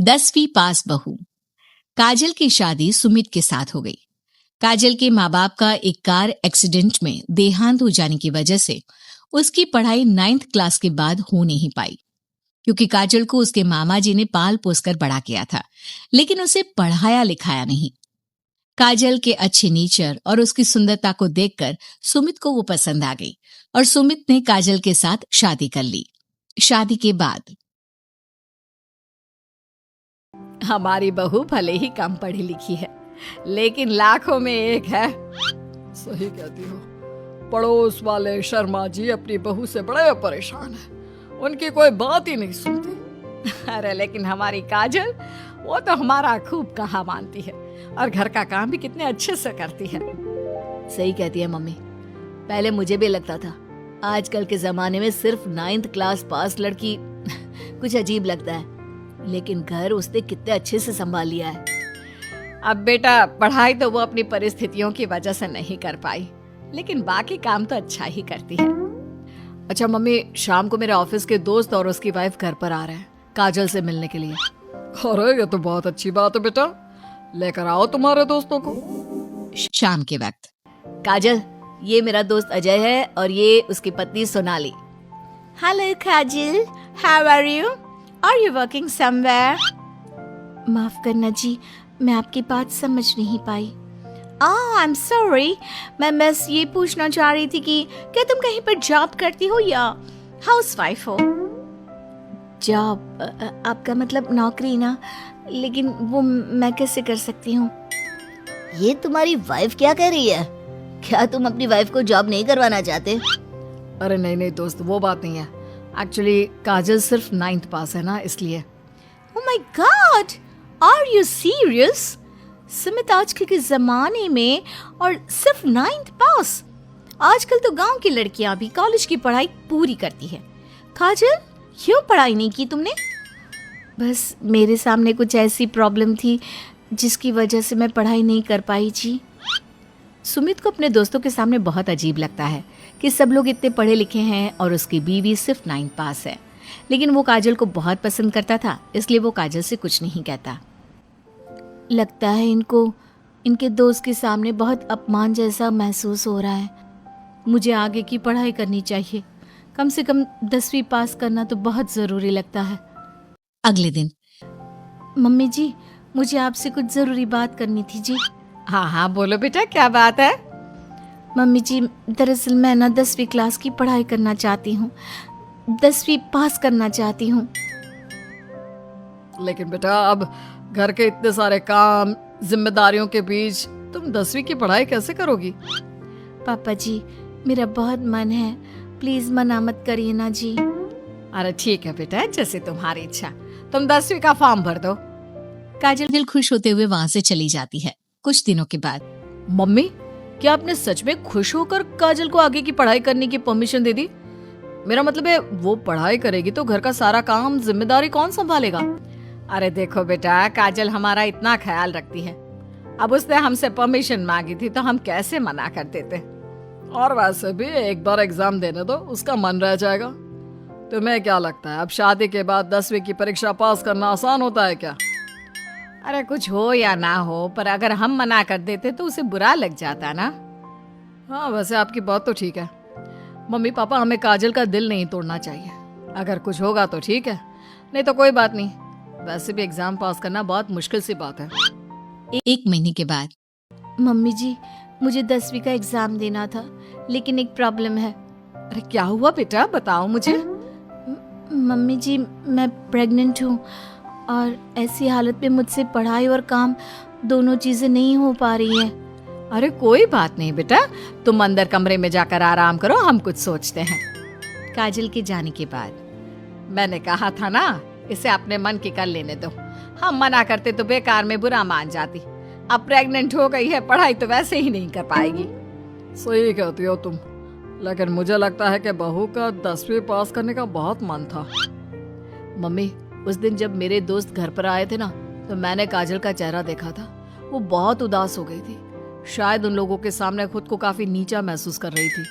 10वीं पास बहू। काजल की शादी सुमित के साथ हो गई। काजल के माँ बाप का एक कार एक्सीडेंट में देहांत हो जाने की वजह से उसकी पढ़ाई 9th क्लास के बाद हो नहीं पाई, क्योंकि काजल को उसके मामा जी ने पाल पोस कर बड़ा किया था, लेकिन उसे पढ़ाया लिखाया नहीं। काजल के अच्छे नेचर और उसकी सुंदरता को देखकर सुमित को वो पसंद आ गई और सुमित ने काजल के साथ शादी कर ली। शादी के बाद हमारी बहू भले ही कम पढ़ी लिखी है, लेकिन लाखों में एक है। सही कहती हो। पड़ोस वाले शर्मा जी अपनी बहू से बड़े परेशान हैं। उनकी कोई बात ही नहीं सुनती। अरे लेकिन हमारी काजल, वो तो हमारा खूब कहा मानती है और घर का काम भी कितने अच्छे से करती है। सही कहती है मम्मी। पहले मुझे भी लगता था आजकल के जमाने में सिर्फ 9th क्लास पास लड़की कुछ अजीब लगता है, लेकिन घर उसने कितने अच्छे से संभाल लिया है। अब बेटा, पढ़ाई तो वो अपनी परिस्थितियों की वजह से नहीं कर पाई, लेकिन बाकी काम तो अच्छा ही करती है। अच्छा मम्मी, शाम को मेरे ऑफिस के दोस्त और उसकी वाइफ घर पर आ रहे हैं काजल से मिलने के लिए। अरे ये तो बहुत अच्छी बात है बेटा, लेकर आओ तुम्हारे दोस्तों को। शाम के वक्त काजल, ये मेरा दोस्त अजय है और ये उसकी पत्नी Sonali. Hello Kajal, how are you? Are you working somewhere? माफ करना जी, मैं आपकी बात समझ नहीं पाई। आई एम सॉरी, मैं बस ये पूछना चाह रही थी कि क्या तुम कहीं पर जॉब करती हो या हाउसवाइफ हो? जॉब? आपका मतलब नौकरी ना, लेकिन वो मैं कैसे कर सकती हूँ? ये तुम्हारी वाइफ क्या कह रही है? क्या तुम अपनी वाइफ को जॉब नहीं करवाना चाहते? अरे नहीं नहीं दोस्त, वो बात नहीं है। एक्चुअली काजल सिर्फ 9th पास है ना, इसलिए। Oh my God! Are you serious? Sumit आजकल के जमाने में और सिर्फ 9th पास? आजकल तो गांव की लड़कियां भी कॉलेज की पढ़ाई पूरी करती है। काजल, क्यों पढ़ाई नहीं की तुमने? बस मेरे सामने कुछ ऐसी प्रॉब्लम थी जिसकी वजह से मैं पढ़ाई नहीं कर पाई जी। सुमित को अपने दोस्तों के सामने बहुत अजीब लगता है कि सब लोग इतने पढ़े लिखे हैं और उसकी बीवी सिर्फ 9th पास है, लेकिन वो काजल को बहुत पसंद करता था, इसलिए वो काजल से कुछ नहीं कहता। लगता है इनको इनके दोस्त के सामने बहुत अपमान जैसा महसूस हो रहा है। मुझे आगे की पढ़ाई करनी चाहिए, कम से कम 10वीं पास करना तो बहुत ज़रूरी लगता है। अगले दिन मम्मी जी, मुझे आपसे कुछ ज़रूरी बात करनी थी जी। हाँ हाँ बोलो बेटा, क्या बात है? मम्मी जी, दरअसल मैं ना 10वीं क्लास की पढ़ाई करना चाहती हूँ, 10वीं पास करना चाहती हूँ। लेकिन बेटा, अब घर के इतने सारे काम, जिम्मेदारियों के बीच तुम 10वीं की पढ़ाई कैसे करोगी? पापा जी, मेरा बहुत मन है, प्लीज मना मत करिए ना जी। अरे ठीक है बेटा, जैसे तुम्हारी इच्छा। तुम 10वीं का फॉर्म भर दो। काजल दिल खुश होते हुए वहां से चली जाती है। कुछ दिनों के बाद मम्मी, क्या आपने सच में खुश होकर काजल को आगे की पढ़ाई करने की परमिशन दे दी? मेरा मतलब है वो पढ़ाई करेगी तो घर का सारा काम, जिम्मेदारी कौन संभालेगा? अरे देखो बेटा, काजल हमारा इतना ख्याल रखती है, अब उसने हमसे परमिशन मांगी थी तो हम कैसे मना कर देते। और वैसे भी एक बार एग्जाम देने दो, उसका मन रह जाएगा। तुम्हें क्या लगता है अब शादी के बाद 10वीं की परीक्षा पास करना आसान होता है क्या? अरे कुछ हो या ना हो, पर अगर हम मना कर देते तो उसे बुरा लग जाता ना। हाँ, वैसे आपकी बात तो ठीक है। मम्मी पापा, हमें काजल का दिल नहीं तोड़ना चाहिए। अगर कुछ होगा तो ठीक है, नहीं तो कोई बात नहीं। वैसे भी एग्जाम पास करना बहुत मुश्किल सी बात है। 1 महीने के बाद मम्मी जी, मुझे 10वीं का एग्जाम देना था, लेकिन एक प्रॉब्लम है। अरे क्या हुआ बेटा, बताओ मुझे। मम्मी जी, मैं प्रेग्नेंट हूँ और ऐसी हालत में मुझसे पढ़ाई और काम दोनों चीजें नहीं हो पा रही है। अरे कोई बात नहीं बेटा, तुम अंदर कमरे में जाकर आराम करो, हम कुछ सोचते हैं। काजल के जाने के बाद मैंने कहा था ना, इसे अपने मन की कर लेने दो। हम मना करते तो बेकार में बुरा मान जाती। अब प्रेग्नेंट हो गई है, पढ़ाई तो वैसे ही नहीं कर पाएगी। सही कहती हो तुम, लेकिन मुझे लगता है कि बहू का 10वीं पास करने का बहुत मन था। मम्मी, उस दिन जब मेरे दोस्त घर पर आए थे ना, तो मैंने काजल का चेहरा देखा था। वो बहुत उदास हो गई थी, शायद उन लोगों के सामने खुद को काफी नीचा महसूस कर रही थी।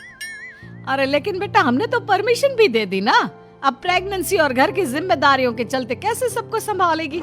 अरे लेकिन बेटा, हमने तो परमिशन भी दे दी ना। अब प्रेगनेंसी और घर की जिम्मेदारियों के चलते कैसे सबको संभालेगी?